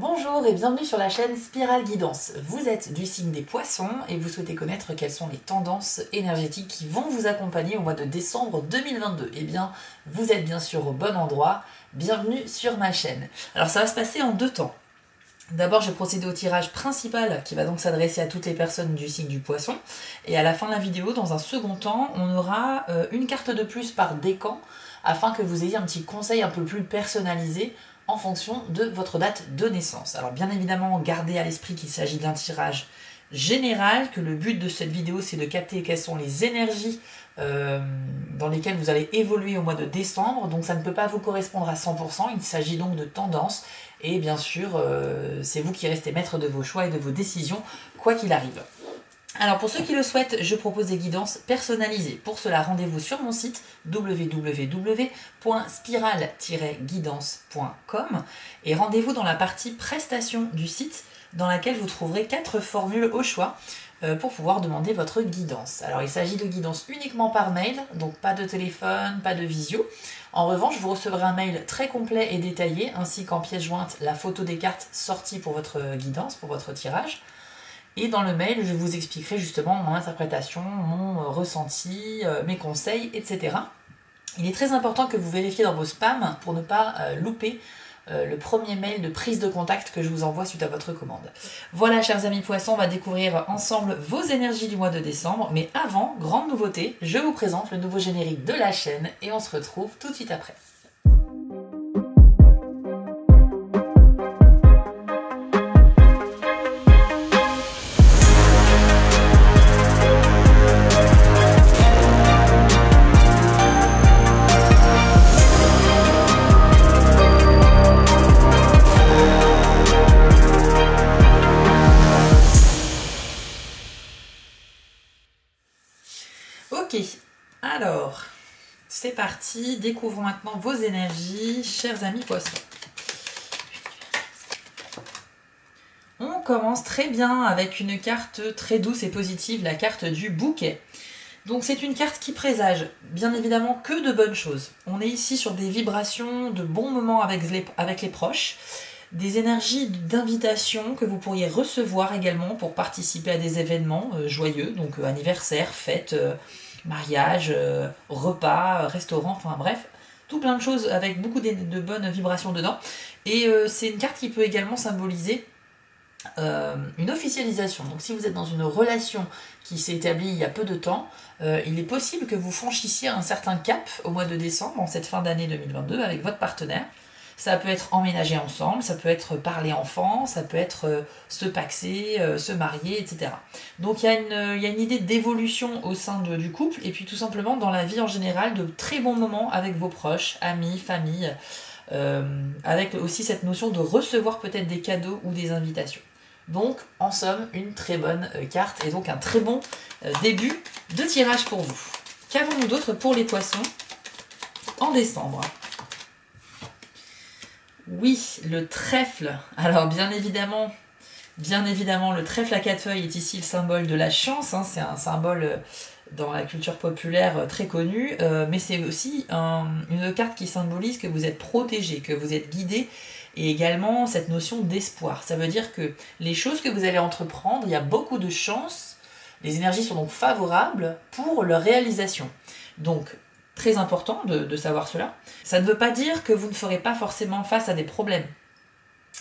Bonjour et bienvenue sur la chaîne Spirale Guidance. Vous êtes du signe des poissons et vous souhaitez connaître quelles sont les tendances énergétiques qui vont vous accompagner au mois de décembre 2022. Eh bien, vous êtes bien sûr au bon endroit. Bienvenue sur ma chaîne. Alors ça va se passer en deux temps. D'abord, je vais procéder au tirage principal qui va donc s'adresser à toutes les personnes du signe du poisson. Et à la fin de la vidéo, dans un second temps, on aura une carte de plus par décan afin que vous ayez un petit conseil un peu plus personnalisé en fonction de votre date de naissance. Alors bien évidemment, gardez à l'esprit qu'il s'agit d'un tirage général, que le but de cette vidéo c'est de capter quelles sont les énergies dans lesquelles vous allez évoluer au mois de décembre, donc ça ne peut pas vous correspondre à 100%, il s'agit donc de tendances, et bien sûr c'est vous qui restez maître de vos choix et de vos décisions, quoi qu'il arrive. Alors pour ceux qui le souhaitent, je propose des guidances personnalisées. Pour cela, rendez-vous sur mon site www.spiral-guidance.com et rendez-vous dans la partie prestations du site dans laquelle vous trouverez 4 formules au choix pour pouvoir demander votre guidance. Alors il s'agit de guidance uniquement par mail, donc pas de téléphone, pas de visio. En revanche, vous recevrez un mail très complet et détaillé, ainsi qu'en pièce jointe la photo des cartes sorties pour votre guidance, pour votre tirage. Et dans le mail, je vous expliquerai justement mon interprétation, mon ressenti, mes conseils, etc. Il est très important que vous vérifiez dans vos spams pour ne pas louper le premier mail de prise de contact que je vous envoie suite à votre commande. Voilà, chers amis poissons, on va découvrir ensemble vos énergies du mois de décembre. Mais avant, grande nouveauté, je vous présente le nouveau générique de la chaîne et on se retrouve tout de suite après. Ok, alors, c'est parti, découvrons maintenant vos énergies, chers amis poissons. On commence très bien avec une carte très douce et positive, la carte du bouquet. Donc c'est une carte qui présage bien évidemment que de bonnes choses. On est ici sur des vibrations de bons moments avec les proches, des énergies d'invitation que vous pourriez recevoir également pour participer à des événements joyeux, donc anniversaire, fête, mariage, repas, restaurant, enfin bref, tout plein de choses avec beaucoup de bonnes vibrations dedans. Et c'est une carte qui peut également symboliser une officialisation. Donc si vous êtes dans une relation qui s'est établie il y a peu de temps, il est possible que vous franchissiez un certain cap au mois de décembre, en cette fin d'année 2022, avec votre partenaire. Ça peut être emménager ensemble, ça peut être parler enfant, ça peut être se paxer, se marier, etc. Donc il y a une idée d'évolution au sein du couple, et puis tout simplement dans la vie en général, de très bons moments avec vos proches, amis, famille, avec aussi cette notion de recevoir peut-être des cadeaux ou des invitations. Donc, en somme, une très bonne carte et donc un très bon début de tirage pour vous. Qu'avons-nous d'autre pour les poissons en décembre? Oui, le trèfle. Alors, bien évidemment, le trèfle à 4 feuilles est ici le symbole de la chance. Hein, c'est un symbole dans la culture populaire très connu, mais c'est aussi une carte qui symbolise que vous êtes protégé, que vous êtes guidé, et également cette notion d'espoir. Ça veut dire que les choses que vous allez entreprendre, il y a beaucoup de chances, les énergies sont donc favorables pour leur réalisation. Donc, très important de savoir cela. Ça ne veut pas dire que vous ne ferez pas forcément face à des problèmes.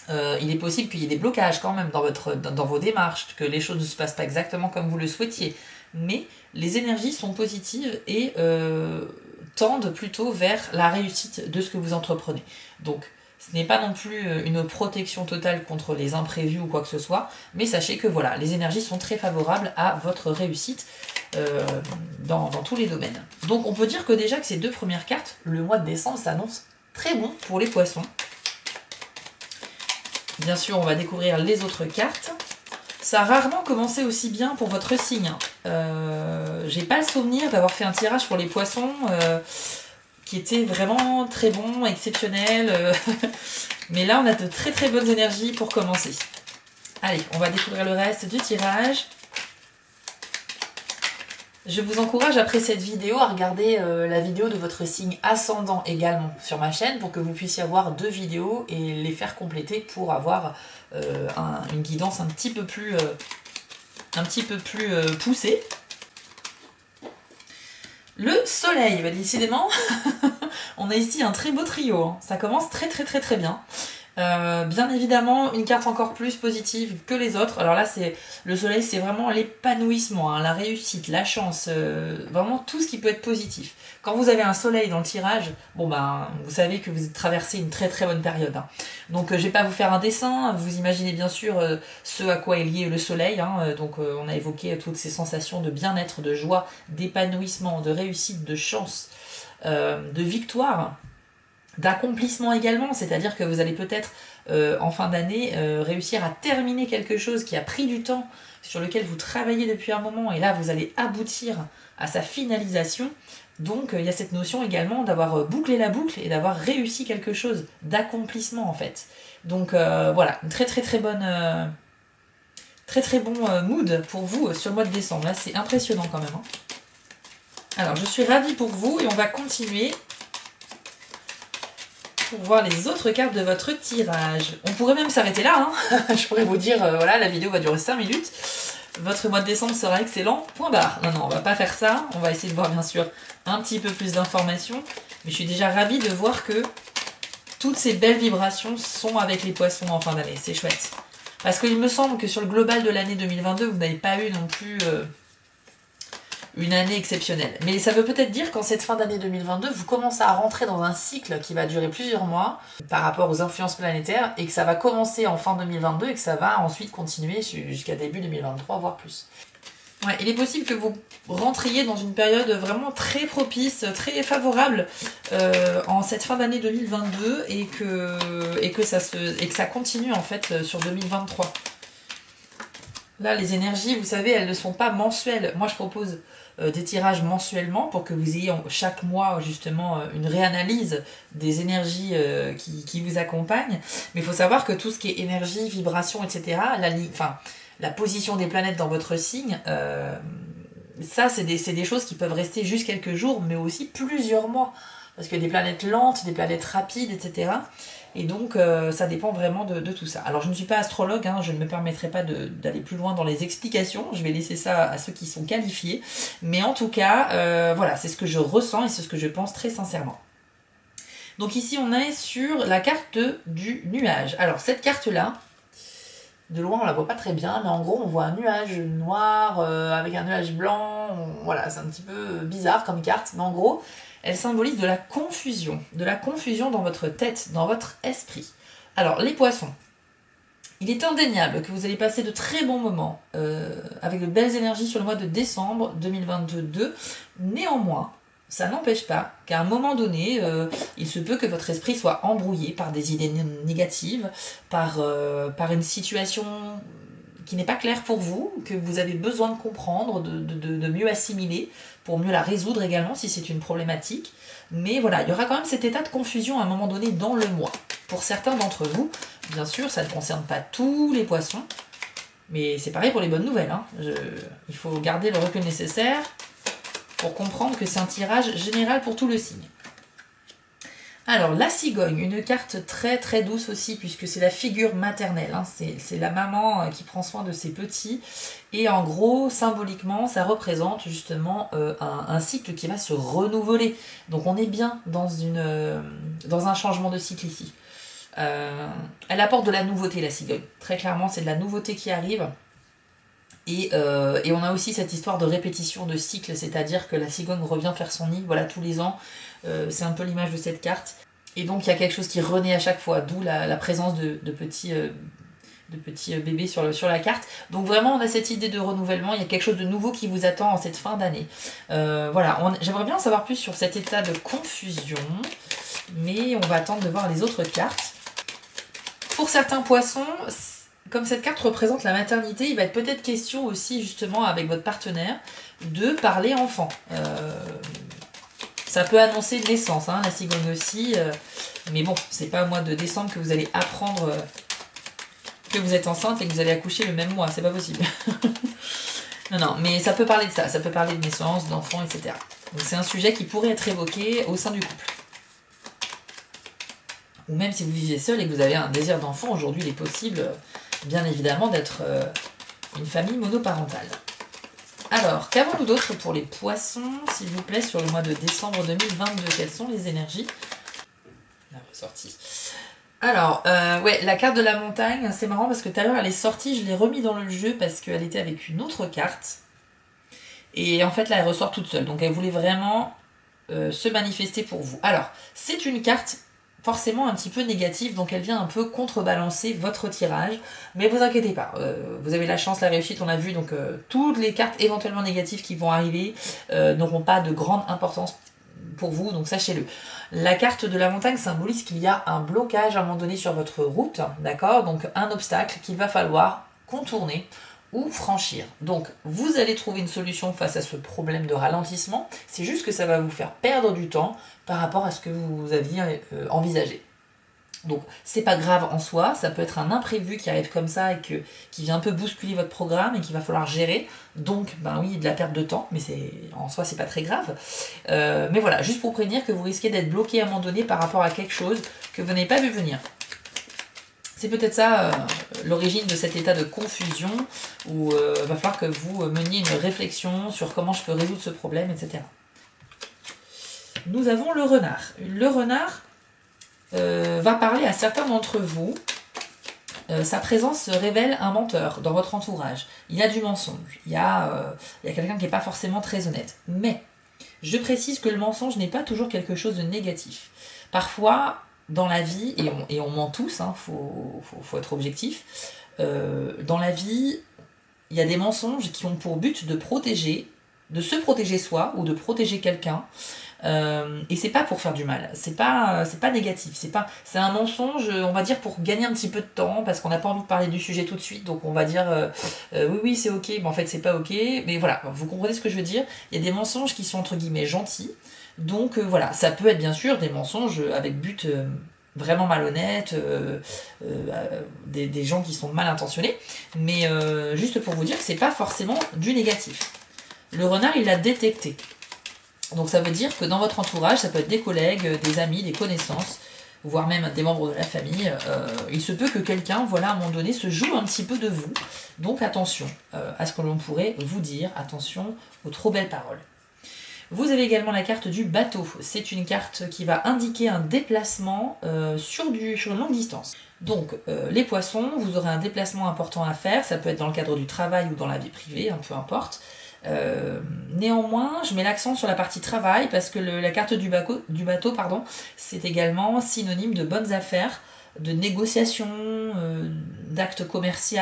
Il est possible qu'il y ait des blocages quand même dans vos démarches, que les choses ne se passent pas exactement comme vous le souhaitiez. Mais les énergies sont positives et tendent plutôt vers la réussite de ce que vous entreprenez. Donc, ce n'est pas non plus une protection totale contre les imprévus ou quoi que ce soit, mais sachez que voilà, les énergies sont très favorables à votre réussite dans tous les domaines. Donc on peut dire que déjà que ces deux premières cartes, le mois de décembre s'annonce très bon pour les poissons. Bien sûr, on va découvrir les autres cartes. Ça a rarement commencé aussi bien pour votre signe. J'ai pas le souvenir d'avoir fait un tirage pour les poissons qui était vraiment très bon, exceptionnel. Mais là, on a de très très bonnes énergies pour commencer. Allez, on va découvrir le reste du tirage. Je vous encourage après cette vidéo à regarder la vidéo de votre signe ascendant également sur ma chaîne pour que vous puissiez avoir 2 vidéos et les faire compléter pour avoir une guidance un petit peu plus poussée. Le soleil, bah, décidément, on a ici un très beau trio, hein. Ça commence très bien. Bien évidemment, une carte encore plus positive que les autres. Alors là, le soleil, c'est vraiment l'épanouissement, hein, la réussite, la chance, vraiment tout ce qui peut être positif. Quand vous avez un soleil dans le tirage, bon ben, vous savez que vous traversez une très bonne période, hein. Donc je vais pas vous faire un dessin, vous imaginez bien sûr ce à quoi est lié le soleil, hein. Donc on a évoqué toutes ces sensations de bien-être, de joie, d'épanouissement, de réussite, de chance, de victoire, d'accomplissement également, c'est-à-dire que vous allez peut-être en fin d'année réussir à terminer quelque chose qui a pris du temps, sur lequel vous travaillez depuis un moment, et là vous allez aboutir à sa finalisation. Donc il y a cette notion également d'avoir bouclé la boucle et d'avoir réussi quelque chose, d'accomplissement en fait. Donc voilà, une très bonne, très bon mood pour vous sur le mois de décembre. Là c'est impressionnant quand même, hein. Alors je suis ravie pour vous et on va continuer pour voir les autres cartes de votre tirage. On pourrait même s'arrêter là, hein. Je pourrais vous dire, voilà, la vidéo va durer 5 minutes. Votre mois de décembre sera excellent, point barre. Non, on va pas faire ça. On va essayer de voir, bien sûr, un petit peu plus d'informations. Mais je suis déjà ravie de voir que toutes ces belles vibrations sont avec les poissons en fin d'année. C'est chouette. Parce qu'il me semble que sur le global de l'année 2022, vous n'avez pas eu non plus une année exceptionnelle. Mais ça veut peut-être dire qu'en cette fin d'année 2022, vous commencez à rentrer dans un cycle qui va durer plusieurs mois par rapport aux influences planétaires et que ça va commencer en fin 2022 et que ça va ensuite continuer jusqu'à début 2023, voire plus. Ouais, il est possible que vous rentriez dans une période vraiment très propice, très favorable en cette fin d'année 2022 et que ça continue en fait sur 2023. Là, les énergies, vous savez, elles ne sont pas mensuelles. Moi, je propose des tirages mensuellement pour que vous ayez chaque mois, justement, une réanalyse des énergies qui vous accompagnent. Mais il faut savoir que tout ce qui est énergie, vibration, etc., la position des planètes dans votre signe, ça, c'est des choses qui peuvent rester juste quelques jours, mais aussi plusieurs mois. Parce qu'il y a des planètes lentes, des planètes rapides, etc. Et donc, ça dépend vraiment de tout ça. Alors, je ne suis pas astrologue, hein, je ne me permettrai pas d'aller plus loin dans les explications. Je vais laisser ça à ceux qui sont qualifiés. Mais en tout cas, voilà, c'est ce que je ressens et c'est ce que je pense très sincèrement. Donc ici, on est sur la carte du nuage. Alors, cette carte-là, de loin, on la voit pas très bien, mais en gros, on voit un nuage noir avec un nuage blanc. Voilà, c'est un petit peu bizarre comme carte, mais en gros, elle symbolise de la confusion dans votre tête, dans votre esprit. Alors, les poissons, il est indéniable que vous allez passer de très bons moments avec de belles énergies sur le mois de décembre 2022. Néanmoins, ça n'empêche pas qu'à un moment donné, il se peut que votre esprit soit embrouillé par des idées négatives, par une situation qui n'est pas claire pour vous, que vous avez besoin de comprendre, de mieux assimiler, pour mieux la résoudre également si c'est une problématique. Mais voilà, il y aura quand même cet état de confusion à un moment donné dans le mois. Pour certains d'entre vous, bien sûr, ça ne concerne pas tous les poissons, mais c'est pareil pour les bonnes nouvelles, hein. Il faut garder le recul nécessaire pour comprendre que c'est un tirage général pour tout le signe. Alors, la cigogne, une carte très douce aussi, puisque c'est la figure maternelle, hein. C'est la maman qui prend soin de ses petits. Et en gros, symboliquement, ça représente justement un cycle qui va se renouveler. Donc on est bien dans un changement de cycle ici. Elle apporte de la nouveauté, la cigogne. Très clairement, c'est de la nouveauté qui arrive. Et on a aussi cette histoire de répétition de cycle, c'est-à-dire que la cigogne revient faire son nid, voilà, tous les ans. C'est un peu l'image de cette carte. Et donc il y a quelque chose qui renaît à chaque fois, d'où la présence de petits bébés sur la carte. Donc vraiment on a cette idée de renouvellement, il y a quelque chose de nouveau qui vous attend en cette fin d'année. Voilà, j'aimerais bien en savoir plus sur cet état de confusion, mais on va attendre de voir les autres cartes. Pour certains poissons, comme cette carte représente la maternité, il va être peut-être question aussi justement avec votre partenaire de parler enfant. Ça peut annoncer de naissance, hein, la cigogne aussi, mais bon, c'est pas au mois de décembre que vous allez apprendre que vous êtes enceinte et que vous allez accoucher le même mois, c'est pas possible. Non, non, mais ça peut parler de ça. Ça peut parler de naissance, d'enfants, etc. Donc c'est un sujet qui pourrait être évoqué au sein du couple. Ou même si vous vivez seul et que vous avez un désir d'enfant, aujourd'hui il est possible, bien évidemment, d'être une famille monoparentale. Alors, qu'avons-nous d'autre pour les poissons, s'il vous plaît, sur le mois de décembre 2022? Quelles sont les énergies? La ressortie. Alors, ouais, la carte de la montagne, c'est marrant parce que tout à l'heure elle est sortie, je l'ai remis dans le jeu parce qu'elle était avec une autre carte. Et en fait là elle ressort toute seule, donc elle voulait vraiment se manifester pour vous. Alors, c'est une carte forcément un petit peu négative, donc elle vient un peu contrebalancer votre tirage, mais vous inquiétez pas, vous avez la chance, la réussite, on a vu, donc toutes les cartes éventuellement négatives qui vont arriver n'auront pas de grande importance pour vous, donc sachez-le. La carte de la montagne symbolise qu'il y a un blocage à un moment donné sur votre route, d'accord? Donc un obstacle qu'il va falloir contourner ou franchir. Donc vous allez trouver une solution face à ce problème de ralentissement, c'est juste que ça va vous faire perdre du temps par rapport à ce que vous aviez envisagé. Donc c'est pas grave en soi, ça peut être un imprévu qui arrive comme ça et qui vient un peu bousculer votre programme et qu'il va falloir gérer. Donc ben oui, de la perte de temps, mais en soi c'est pas très grave. Mais voilà, juste pour prévenir que vous risquez d'être bloqué à un moment donné par rapport à quelque chose que vous n'avez pas vu venir. C'est peut-être ça l'origine de cet état de confusion où il va falloir que vous meniez une réflexion sur comment je peux résoudre ce problème, etc. Nous avons le renard. Le renard va parler à certains d'entre vous. Sa présence révèle un menteur dans votre entourage. Il y a du mensonge. Il y a quelqu'un qui n'est pas forcément très honnête. Mais je précise que le mensonge n'est pas toujours quelque chose de négatif. Parfois, dans la vie, et on ment tous, hein, faut être objectif, dans la vie, il y a des mensonges qui ont pour but de se protéger soi ou de protéger quelqu'un. Et c'est pas pour faire du mal, c'est pas négatif, c'est un mensonge, on va dire, pour gagner un petit peu de temps parce qu'on n'a pas envie de parler du sujet tout de suite, donc on va dire oui c'est ok, mais en fait c'est pas ok, mais voilà, vous comprenez ce que je veux dire. Il y a des mensonges qui sont entre guillemets gentils, donc voilà, ça peut être bien sûr des mensonges avec but vraiment malhonnête, des gens qui sont mal intentionnés, mais juste pour vous dire que c'est pas forcément du négatif. Le renard il l'a détecté. Donc ça veut dire que dans votre entourage, ça peut être des collègues, des amis, des connaissances, voire même des membres de la famille. Il se peut que quelqu'un, voilà, à un moment donné, se joue un petit peu de vous. Donc attention à ce que l'on pourrait vous dire, attention aux trop belles paroles. Vous avez également la carte du bateau. C'est une carte qui va indiquer un déplacement sur une longue distance. Donc les poissons, vous aurez un déplacement important à faire, ça peut être dans le cadre du travail ou dans la vie privée, peu importe. Néanmoins, je mets l'accent sur la partie travail parce que la carte du bateau, c'est également synonyme de bonnes affaires, de négociations, d'actes commerciaux,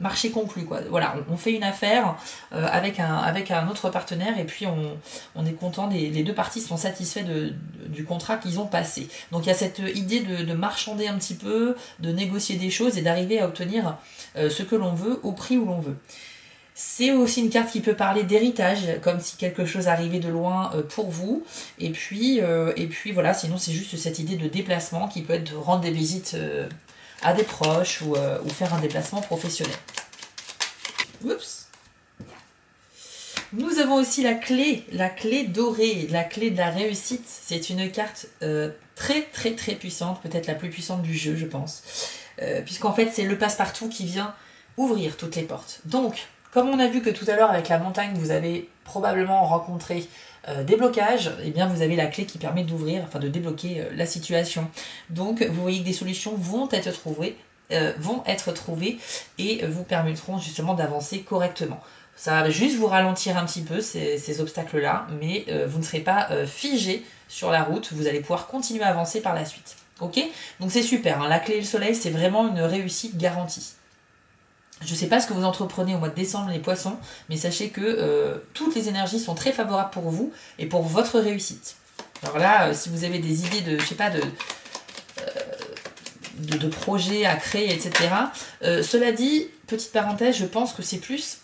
marché conclu, quoi. Voilà, on fait une affaire avec un autre partenaire et puis on est content, les deux parties sont satisfaits du contrat qu'ils ont passé. Donc il y a cette idée de marchander un petit peu, de négocier des choses et d'arriver à obtenir ce que l'on veut au prix où l'on veut. C'est aussi une carte qui peut parler d'héritage, comme si quelque chose arrivait de loin pour vous. Et puis voilà, sinon c'est juste cette idée de déplacement qui peut être de rendre des visites à des proches ou faire un déplacement professionnel. Oups. Nous avons aussi la clé dorée, la clé de la réussite. C'est une carte très très très puissante, peut-être la plus puissante du jeu, je pense. Puisqu'en fait c'est le passe-partout qui vient ouvrir toutes les portes. Donc, comme on a vu que tout à l'heure avec la montagne, vous avez probablement rencontré des blocages, et bien vous avez la clé qui permet d'ouvrir, enfin de débloquer la situation. Donc vous voyez que des solutions vont être trouvées et vous permettront justement d'avancer correctement. Ça va juste vous ralentir un petit peu ces obstacles-là, mais vous ne serez pas figé sur la route, vous allez pouvoir continuer à avancer par la suite. Ok? Donc c'est super, hein. La clé et le soleil, c'est vraiment une réussite garantie. Je ne sais pas ce que vous entreprenez au mois de décembre, les poissons, mais sachez que toutes les énergies sont très favorables pour vous et pour votre réussite. Alors là, si vous avez des idées de projets à créer, etc. Cela dit, petite parenthèse, je pense que c'est plus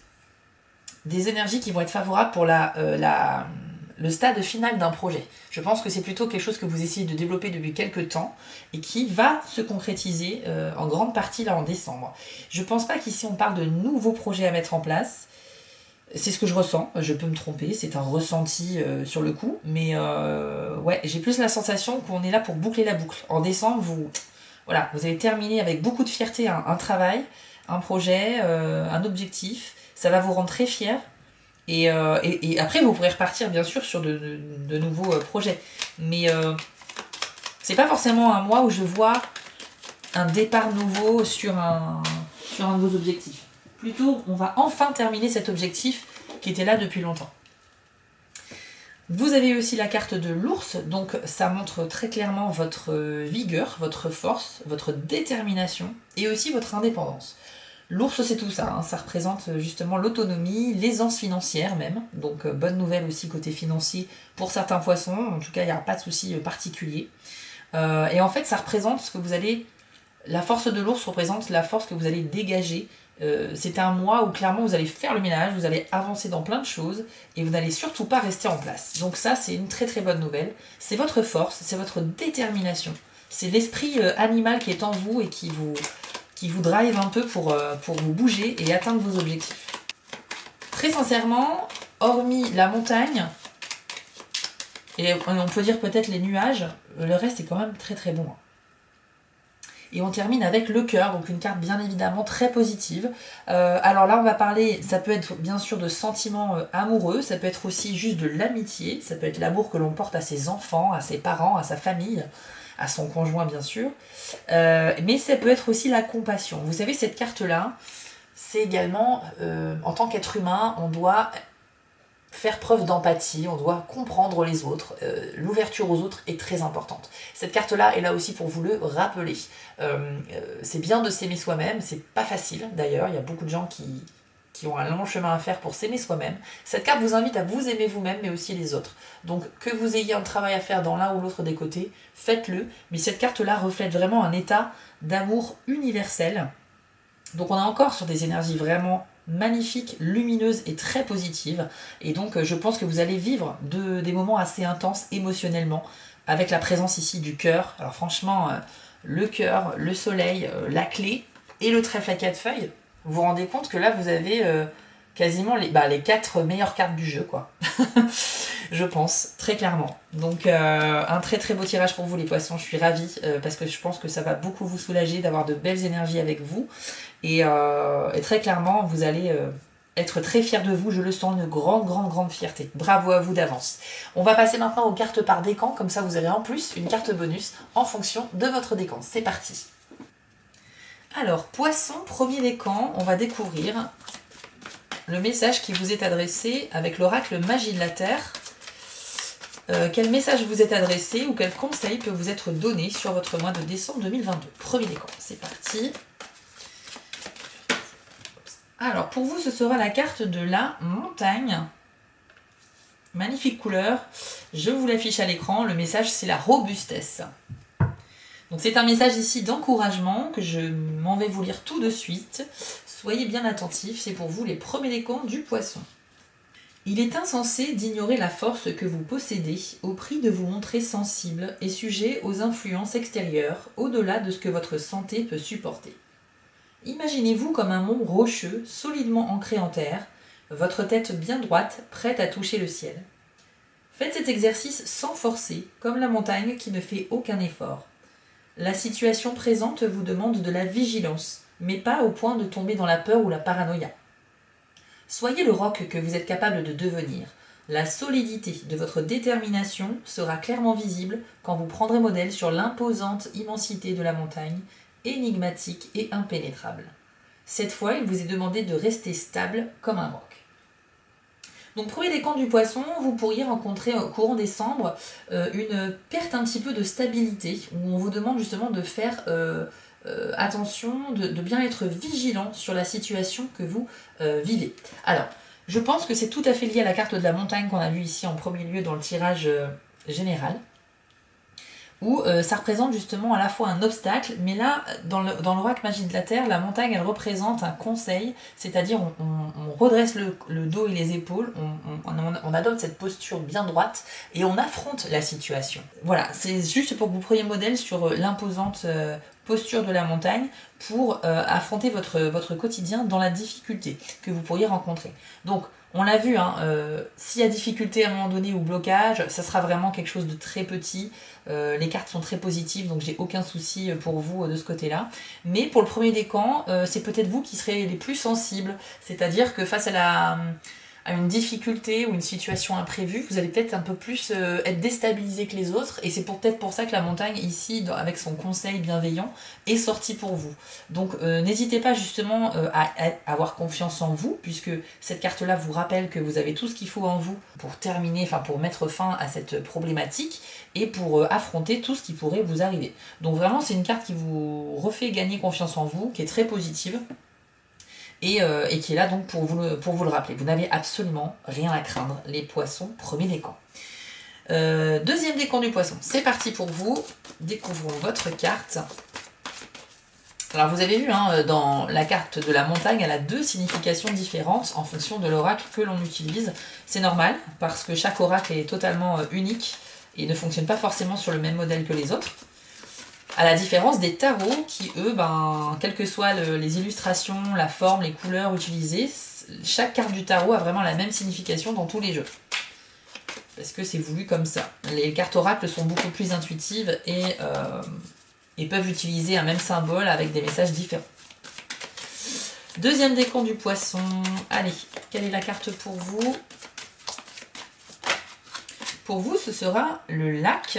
des énergies qui vont être favorables pour le stade final d'un projet. Je pense que c'est plutôt quelque chose que vous essayez de développer depuis quelques temps et qui va se concrétiser en grande partie là en décembre. Je pense pas qu'ici on parle de nouveaux projets à mettre en place. C'est ce que je ressens, je peux me tromper, c'est un ressenti sur le coup, mais ouais, j'ai plus la sensation qu'on est là pour boucler la boucle. En décembre, voilà, vous avez terminé avec beaucoup de fierté un travail, un projet, un objectif, ça va vous rendre très fier, et après vous pourrez repartir bien sûr sur de nouveaux projets. Mais c'est pas forcément un mois où je vois un départ nouveau sur un de vos objectifs. Plutôt, on va enfin terminer cet objectif qui était là depuis longtemps. Vous avez aussi la carte de l'ours, donc ça montre très clairement votre vigueur, votre force, votre détermination et aussi votre indépendance. L'ours, c'est tout ça, hein. Ça représente justement l'autonomie, l'aisance financière même, donc bonne nouvelle aussi côté financier pour certains poissons, en tout cas il n'y aura pas de souci particulier. Et en fait ça représente ce que vous allez... La force de l'ours représente la force que vous allez dégager. C'est un mois où clairement vous allez faire le ménage, vous allez avancer dans plein de choses et vous n'allez surtout pas rester en place. Donc ça c'est une très très bonne nouvelle. C'est votre force, c'est votre détermination. C'est l'esprit animal qui est en vous et qui vous drive un peu pour vous bouger et atteindre vos objectifs. Très sincèrement, hormis la montagne, et on peut dire peut-être les nuages, le reste est quand même très très bon. Et on termine avec le cœur, donc une carte bien évidemment très positive. Alors là on va parler, ça peut être bien sûr de sentiments amoureux, ça peut être aussi juste de l'amitié, ça peut être l'amour que l'on porte à ses enfants, à ses parents, à sa famille, à son conjoint bien sûr. Mais ça peut être aussi la compassion. Vous savez cette carte-là, c'est également, en tant qu'être humain, on doit faire preuve d'empathie, on doit comprendre les autres, l'ouverture aux autres est très importante. Cette carte-là est là aussi pour vous le rappeler. C'est bien de s'aimer soi-même, c'est pas facile d'ailleurs, il y a beaucoup de gens qui ont un long chemin à faire pour s'aimer soi-même. Cette carte vous invite à vous aimer vous-même, mais aussi les autres. Donc que vous ayez un travail à faire dans l'un ou l'autre des côtés, faites-le, mais cette carte-là reflète vraiment un état d'amour universel. Donc on est encore sur des énergies vraiment magnifique, lumineuse et très positive. Et donc je pense que vous allez vivre des moments assez intenses émotionnellement avec la présence ici du cœur. Alors franchement, le cœur, le soleil, la clé et le trèfle à 4 feuilles. Vous vous rendez compte que là vous avez quasiment les 4 meilleures cartes du jeu, quoi. Je pense, très clairement. Donc un très très beau tirage pour vous les poissons, je suis ravie parce que je pense que ça va beaucoup vous soulager d'avoir de belles énergies avec vous. Et très clairement, vous allez être très fiers de vous, je le sens, une grande fierté. Bravo à vous d'avance. On va passer maintenant aux cartes par décan, comme ça vous avez en plus une carte bonus en fonction de votre décan. C'est parti. Alors, poisson, premier décan, on va découvrir le message qui vous est adressé avec l'oracle Magie de la Terre. Quel message vous est adressé ou quel conseil peut vous être donné sur votre mois de décembre 2022. Premier décan, c'est parti. Alors, pour vous, ce sera la carte de la montagne. Magnifique couleur. Je vous l'affiche à l'écran. Le message, c'est la robustesse. Donc, c'est un message ici d'encouragement que je m'en vais vous lire tout de suite. Soyez bien attentifs. C'est pour vous les premiers décans du poisson. Il est insensé d'ignorer la force que vous possédez au prix de vous montrer sensible et sujet aux influences extérieures au-delà de ce que votre santé peut supporter. Imaginez-vous comme un mont rocheux, solidement ancré en terre, votre tête bien droite, prête à toucher le ciel. Faites cet exercice sans forcer, comme la montagne qui ne fait aucun effort. La situation présente vous demande de la vigilance, mais pas au point de tomber dans la peur ou la paranoïa. Soyez le roc que vous êtes capable de devenir. La solidité de votre détermination sera clairement visible quand vous prendrez modèle sur l'imposante immensité de la montagne, énigmatique et impénétrable. Cette fois, il vous est demandé de rester stable comme un roc. Donc, premier décan du poisson, vous pourriez rencontrer au courant décembre une perte un petit peu de stabilité, où on vous demande justement de faire attention, de bien être vigilant sur la situation que vous vivez. Alors, je pense que c'est tout à fait lié à la carte de la montagne qu'on a vue ici en premier lieu dans le tirage général, où ça représente justement à la fois un obstacle, mais là, dans l'oracle Magie de la Terre, la montagne, elle représente un conseil, c'est-à-dire on redresse le dos et les épaules, on adopte cette posture bien droite, et on affronte la situation. Voilà, c'est juste pour que vous preniez modèle sur l'imposante posture de la montagne, pour affronter votre quotidien dans la difficulté que vous pourriez rencontrer. Donc, On l'a vu, hein, s'il y a difficulté à un moment donné ou blocage, ça sera vraiment quelque chose de très petit. Les cartes sont très positives, donc j'ai aucun souci pour vous de ce côté-là. Mais pour le premier décan, c'est peut-être vous qui serez les plus sensibles. C'est-à-dire que face à une difficulté ou une situation imprévue, vous allez peut-être un peu plus être déstabilisé que les autres. Et c'est peut-être pour ça que la montagne, ici, avec son conseil bienveillant, est sortie pour vous. Donc n'hésitez pas justement à avoir confiance en vous, puisque cette carte-là vous rappelle que vous avez tout ce qu'il faut en vous pour terminer, enfin pour mettre fin à cette problématique et pour affronter tout ce qui pourrait vous arriver. Donc vraiment, c'est une carte qui vous refait gagner confiance en vous, qui est très positive. Et qui est là donc pour vous le rappeler. Vous n'avez absolument rien à craindre, les poissons, premier décan. Deuxième décan du poisson, c'est parti pour vous. Découvrons votre carte. Alors vous avez vu, hein, dans la carte de la montagne, elle a deux significations différentes en fonction de l'oracle que l'on utilise. C'est normal, parce que chaque oracle est totalement unique et ne fonctionne pas forcément sur le même modèle que les autres. À la différence des tarots qui, eux, quelles que soient les illustrations, la forme, les couleurs utilisées, chaque carte du tarot a vraiment la même signification dans tous les jeux. Parce que c'est voulu comme ça. Les cartes oracles sont beaucoup plus intuitives et peuvent utiliser un même symbole avec des messages différents. Deuxième décan du poisson. Allez, quelle est la carte pour vous? Pour vous, ce sera le lac,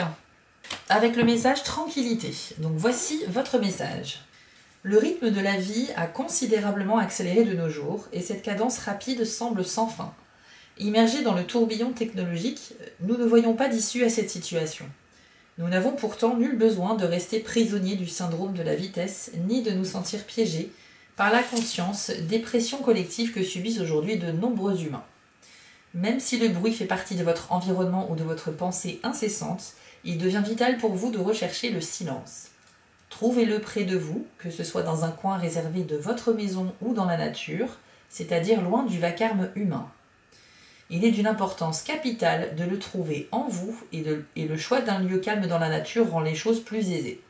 avec le message tranquillité. Donc voici votre message. Le rythme de la vie a considérablement accéléré de nos jours et cette cadence rapide semble sans fin. Immergés dans le tourbillon technologique, nous ne voyons pas d'issue à cette situation. Nous n'avons pourtant nul besoin de rester prisonniers du syndrome de la vitesse ni de nous sentir piégés par la conscience des pressions collectives que subissent aujourd'hui de nombreux humains. Même si le bruit fait partie de votre environnement ou de votre pensée incessante, il devient vital pour vous de rechercher le silence. Trouvez-le près de vous, que ce soit dans un coin réservé de votre maison ou dans la nature, c'est-à-dire loin du vacarme humain. Il est d'une importance capitale de le trouver en vous et le choix d'un lieu calme dans la nature rend les choses plus aisées.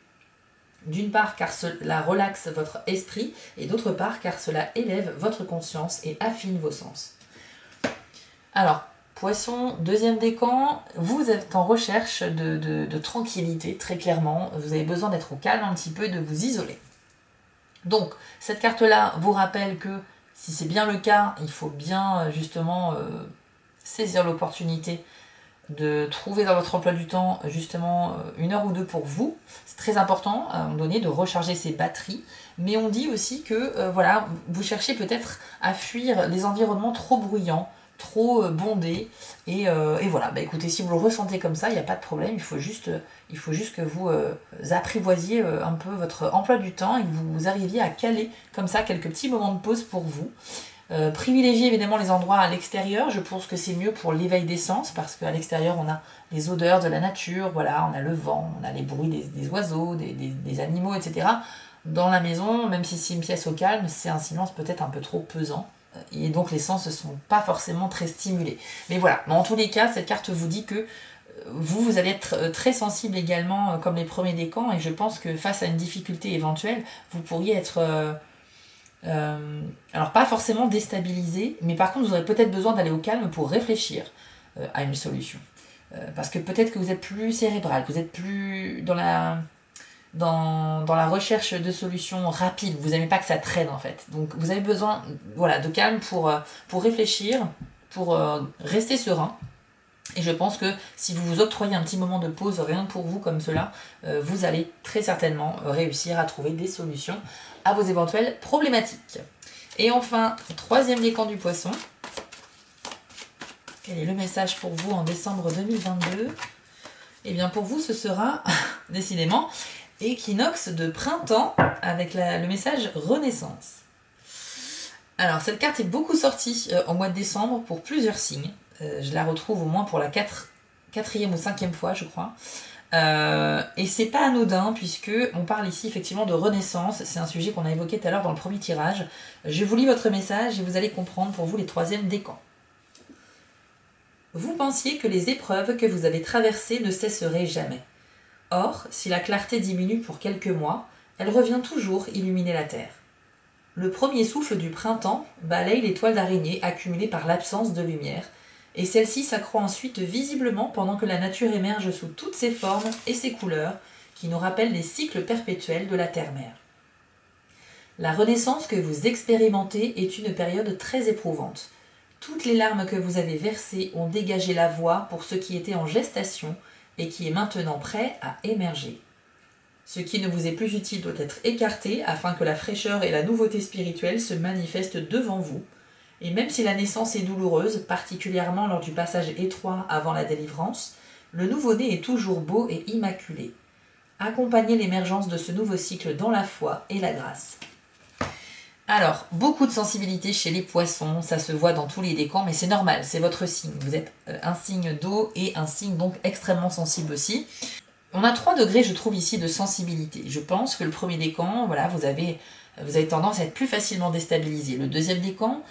D'une part car cela relaxe votre esprit et d'autre part car cela élève votre conscience et affine vos sens. Alors, Poisson, deuxième décan, vous êtes en recherche de tranquillité, très clairement. Vous avez besoin d'être au calme un petit peu et de vous isoler. Donc, cette carte-là vous rappelle que si c'est bien le cas, il faut bien justement saisir l'opportunité de trouver dans votre emploi du temps justement 1 heure ou 2 pour vous. C'est très important à un moment donné de recharger ses batteries. Mais on dit aussi que voilà, vous cherchez peut-être à fuir les environnements trop bruyants, trop bondé et voilà, écoutez, si vous le ressentez comme ça, il n'y a pas de problème, il faut juste que vous apprivoisiez un peu votre emploi du temps et que vous arriviez à caler comme ça quelques petits moments de pause pour vous. Privilégiez évidemment les endroits à l'extérieur, je pense que c'est mieux pour l'éveil des sens parce qu'à l'extérieur on a les odeurs de la nature, voilà, on a le vent, on a les bruits des oiseaux, des animaux, etc. Dans la maison, même si c'est une pièce au calme, c'est un silence peut-être un peu trop pesant. Et donc les sens ne sont pas forcément très stimulés. Mais voilà, en tous les cas, cette carte vous dit que vous allez être très sensible également, comme les premiers décans, et je pense que face à une difficulté éventuelle, vous pourriez être, alors pas forcément déstabilisé, mais par contre vous aurez peut-être besoin d'aller au calme pour réfléchir à une solution. Parce que peut-être que vous êtes plus cérébral, que vous êtes plus dans la recherche de solutions rapides. Vous n'aimez pas que ça traîne en fait. Donc vous avez besoin, voilà, de calme pour réfléchir, pour rester serein. Et je pense que si vous vous octroyez un petit moment de pause rien que pour vous comme cela, vous allez très certainement réussir à trouver des solutions à vos éventuelles problématiques. Et enfin, troisième décan du poisson. Quel est le message pour vous en décembre 2022? Eh bien pour vous ce sera, décidément, équinoxe de printemps avec le message Renaissance. Alors cette carte est beaucoup sortie en mois de décembre pour plusieurs signes. Je la retrouve au moins pour la quatrième ou cinquième fois je crois. Et c'est pas anodin puisque on parle ici effectivement de renaissance. C'est un sujet qu'on a évoqué tout à l'heure dans le premier tirage. Je vous lis votre message et vous allez comprendre pour vous les troisièmes décans. Vous pensiez que les épreuves que vous avez traversées ne cesseraient jamais. Or, si la clarté diminue pour quelques mois, elle revient toujours illuminer la terre. Le premier souffle du printemps balaye les toiles d'araignée accumulées par l'absence de lumière, et celle-ci s'accroît ensuite visiblement pendant que la nature émerge sous toutes ses formes et ses couleurs, qui nous rappellent les cycles perpétuels de la terre-mère. La renaissance que vous expérimentez est une période très éprouvante. Toutes les larmes que vous avez versées ont dégagé la voie pour ce qui était en gestation et qui est maintenant prêt à émerger. Ce qui ne vous est plus utile doit être écarté afin que la fraîcheur et la nouveauté spirituelle se manifestent devant vous. Et même si la naissance est douloureuse, particulièrement lors du passage étroit avant la délivrance, le nouveau-né est toujours beau et immaculé. Accompagnez l'émergence de ce nouveau cycle dans la foi et la grâce. Alors, beaucoup de sensibilité chez les poissons, ça se voit dans tous les décans, mais c'est normal, c'est votre signe. Vous êtes un signe d'eau et un signe donc extrêmement sensible aussi. On a 3 degrés, je trouve, ici de sensibilité. Je pense que le premier décan, voilà, vous avez tendance à être plus facilement déstabilisé. Le deuxième décan,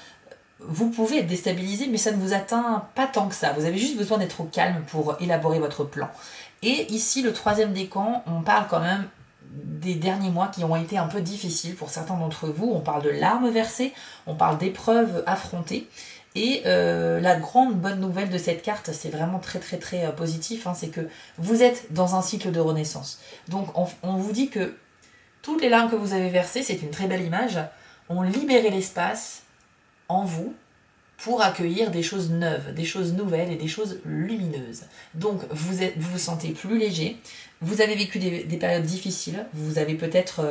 vous pouvez être déstabilisé, mais ça ne vous atteint pas tant que ça. Vous avez juste besoin d'être au calme pour élaborer votre plan. Et ici, le troisième décan, on parle quand même des derniers mois qui ont été un peu difficiles pour certains d'entre vous. On parle de larmes versées, on parle d'épreuves affrontées. Et la grande bonne nouvelle de cette carte, c'est vraiment très positif, hein, c'est que vous êtes dans un cycle de renaissance. Donc on vous dit que toutes les larmes que vous avez versées, c'est une très belle image, ont libéré l'espace en vous pour accueillir des choses neuves, des choses nouvelles et des choses lumineuses. Donc vous vous sentez plus léger, vous avez vécu des périodes difficiles, vous êtes peut-être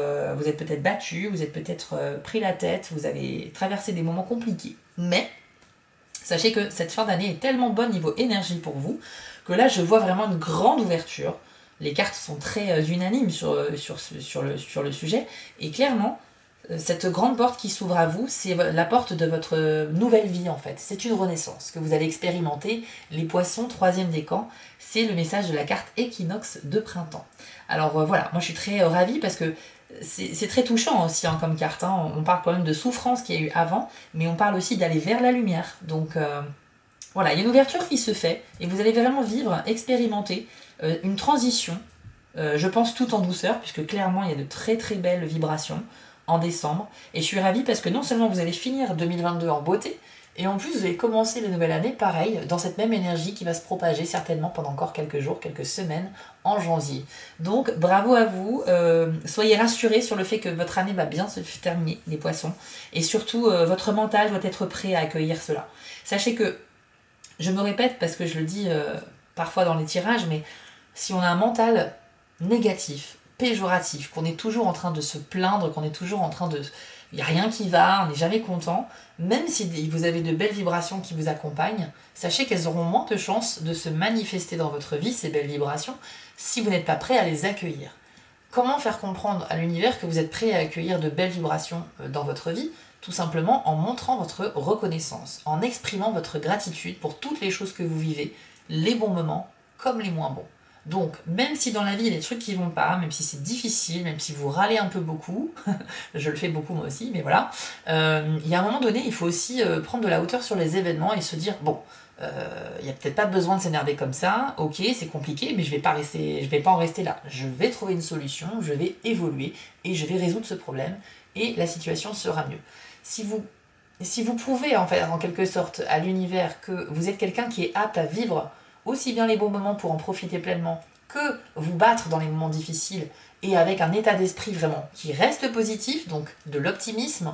battu, vous êtes peut-être pris la tête, vous avez traversé des moments compliqués. Mais sachez que cette fin d'année est tellement bonne niveau énergie pour vous que là je vois vraiment une grande ouverture. Les cartes sont très unanimes sur le sujet et clairement cette grande porte qui s'ouvre à vous, c'est la porte de votre nouvelle vie en fait. C'est une renaissance que vous allez expérimenter. Les poissons, 3e décan, c'est le message de la carte équinoxe de printemps. Alors voilà, moi je suis très ravie parce que c'est très touchant aussi hein, comme carte. Hein. On parle quand même de souffrance qu'il y a eu avant, mais on parle aussi d'aller vers la lumière. Donc voilà, il y a une ouverture qui se fait et vous allez vraiment vivre, expérimenter une transition, je pense tout en douceur, puisque clairement il y a de très belles vibrations en décembre. Et je suis ravie parce que non seulement vous allez finir 2022 en beauté, et en plus vous allez commencer la nouvelle année pareil, dans cette même énergie qui va se propager certainement pendant encore quelques jours, quelques semaines en janvier. Donc bravo à vous, soyez rassurés sur le fait que votre année va bien se terminer, les poissons, et surtout votre mental doit être prêt à accueillir cela. Sachez que, je me répète parce que je le dis parfois dans les tirages, mais si on a un mental négatif, péjoratif, qu'on est toujours en train de se plaindre, qu'on est toujours en train de... Il n'y a rien qui va, on n'est jamais content, même si vous avez de belles vibrations qui vous accompagnent, sachez qu'elles auront moins de chances de se manifester dans votre vie, ces belles vibrations, si vous n'êtes pas prêt à les accueillir. Comment faire comprendre à l'univers que vous êtes prêt à accueillir de belles vibrations dans votre vie? Tout simplement en montrant votre reconnaissance, en exprimant votre gratitude pour toutes les choses que vous vivez, les bons moments comme les moins bons. Donc, même si dans la vie il y a des trucs qui vont pas, même si c'est difficile, même si vous râlez un peu beaucoup, je le fais beaucoup moi aussi, mais voilà, il y a un moment donné, il faut aussi prendre de la hauteur sur les événements et se dire, bon, il n'y a peut-être pas besoin de s'énerver comme ça, ok, c'est compliqué, mais je vais pas en rester là. Je vais trouver une solution, je vais évoluer et je vais résoudre ce problème et la situation sera mieux. Si vous prouvez en fait, en quelque sorte à l'univers que vous êtes quelqu'un qui est apte à vivre aussi bien les bons moments pour en profiter pleinement que vous battre dans les moments difficiles et avec un état d'esprit vraiment qui reste positif, donc de l'optimisme,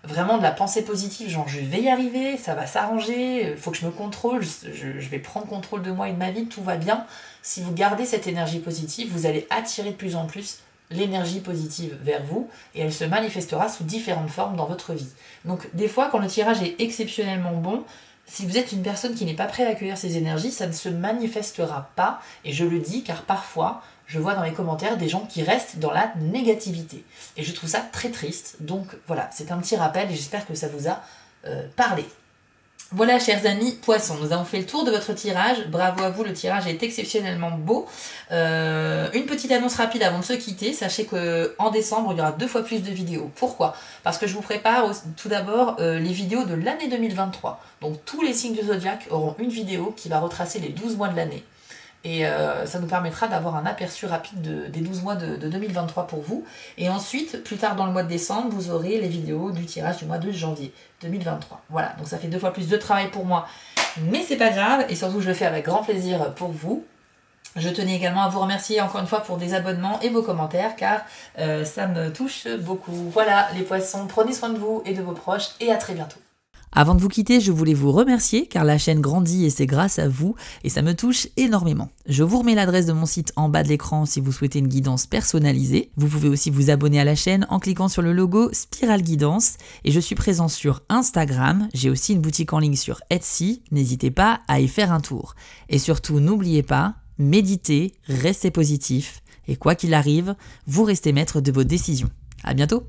vraiment de la pensée positive, genre je vais y arriver, ça va s'arranger, il faut que je me contrôle, je vais prendre contrôle de moi et de ma vie, tout va bien. Si vous gardez cette énergie positive, vous allez attirer de plus en plus l'énergie positive vers vous et elle se manifestera sous différentes formes dans votre vie. Donc des fois quand le tirage est exceptionnellement bon, si vous êtes une personne qui n'est pas prête à accueillir ces énergies, ça ne se manifestera pas. Et je le dis car parfois, je vois dans les commentaires des gens qui restent dans la négativité. Et je trouve ça très triste. Donc voilà, c'est un petit rappel et j'espère que ça vous a parlé. Voilà, chers amis poissons, nous avons fait le tour de votre tirage. Bravo à vous, le tirage est exceptionnellement beau. Une petite annonce rapide avant de se quitter. Sachez qu'en décembre, il y aura 2 fois plus de vidéos. Pourquoi? Parce que je vous prépare tout d'abord les vidéos de l'année 2023. Donc tous les signes du zodiaque auront une vidéo qui va retracer les 12 mois de l'année. Et ça nous permettra d'avoir un aperçu rapide des 12 mois de 2023 pour vous. Et ensuite, plus tard dans le mois de décembre, vous aurez les vidéos du tirage du mois de janvier 2023. Voilà, donc ça fait 2 fois plus de travail pour moi, mais c'est pas grave, et surtout je le fais avec grand plaisir pour vous. Je tenais également à vous remercier encore une fois pour des abonnements et vos commentaires, car ça me touche beaucoup. Voilà les poissons, prenez soin de vous et de vos proches, et à très bientôt. Avant de vous quitter, je voulais vous remercier car la chaîne grandit et c'est grâce à vous et ça me touche énormément. Je vous remets l'adresse de mon site en bas de l'écran si vous souhaitez une guidance personnalisée. Vous pouvez aussi vous abonner à la chaîne en cliquant sur le logo Spiral Guidance et je suis présent sur Instagram. J'ai aussi une boutique en ligne sur Etsy. N'hésitez pas à y faire un tour. Et surtout, n'oubliez pas, méditez, restez positif et quoi qu'il arrive, vous restez maître de vos décisions. À bientôt!